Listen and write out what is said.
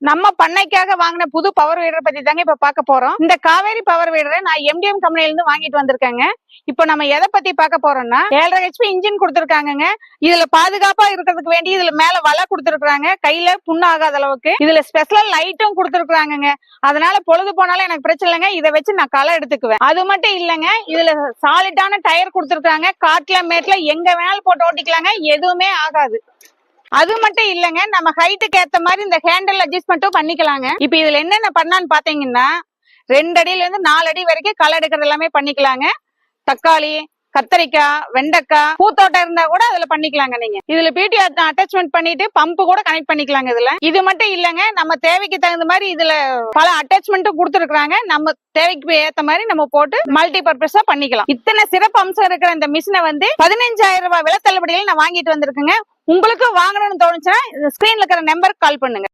நம்ம பண்ணைக்காக வாங்கின புது பவர் வீடரை பத்தி தாங்க இப்ப பார்க்க போறோம். இந்த காவேரி பவர் வீடரை நான் எம்டிஎம் கம்பெனில இருந்து வாங்கிட்டு வந்திருக்கேங்க. இப்ப நம்ம எதை பத்தி பார்க்க போறோம்னா 7.5 HP இன்ஜின் கொடுத்திருக்காங்க. இதுல பாதுகாப்பா இருக்கிறதுக்கு வேண்டி இதுல மேல வலை கொடுத்திருக்காங்க, கையில புண்ணு ஆகாத அளவுக்கு. இதுல ஸ்பெஷல் லைட்டும் கொடுத்திருக்காங்க. அதனால பொழுது போனாலும் எனக்கு பிரச்சனை இல்லைங்க, இதை வச்சு நான் களை எடுத்துக்குவேன். அது மட்டும் இல்லைங்க, இதுல சாலிட்டான டயர் கொடுத்திருக்காங்க. காட்டுல மேட்ல எங்க வேணாலும் போட்டு ஓட்டிக்கலாங்க, எதுவுமே ஆகாது. அது மட்டும் இல்லங்க, நம்ம ஹைட்டுக்கு ஏத்த மாதிரி இந்த ஹேண்டில் அட்ஜஸ்ட்மெண்ட்டும் பண்ணிக்கலாங்க. இப்ப இதுல என்னென்ன பண்ணான்னு பாத்தீங்கன்னா 2 அடியில இருந்து 4 அடி வரைக்கும் களை எடுக்கிறது எல்லாமே பண்ணிக்கலாங்க. தக்காளி, கத்தரிக்காய், வெண்டைக்காய், பூத்தோட்டம் இருந்தா கூட அதுல பண்ணிக்கலாங்க. நீங்க இதுல பிடி அட்டாச்மெண்ட் பண்ணிட்டு பம்பு கூட கனெக்ட் பண்ணிக்கலாங்க. இதுல இது மட்டும் இல்லங்க, நம்ம தேவைக்கு தகுந்த மாதிரி இதுல பல அட்டாச்மெண்ட்டும் கொடுத்துருக்காங்க. நம்ம தேவைக்கு ஏத்த மாதிரி நம்ம போட்டு மல்டி பர்பஸா பண்ணிக்கலாம். இத்தனை சிறப்பு அம்சம் இருக்கிற இந்த மிஷினை வந்து 15,000 ரூபாய் விலை தள்ளுபடியில் நான் வாங்கிட்டு வந்திருக்கேங்க. உங்களுக்கு வாங்கணும்னு தோணுச்சுன்னா ஸ்கிரீன்ல இருக்கிற நம்பருக்கு கால் பண்ணுங்க.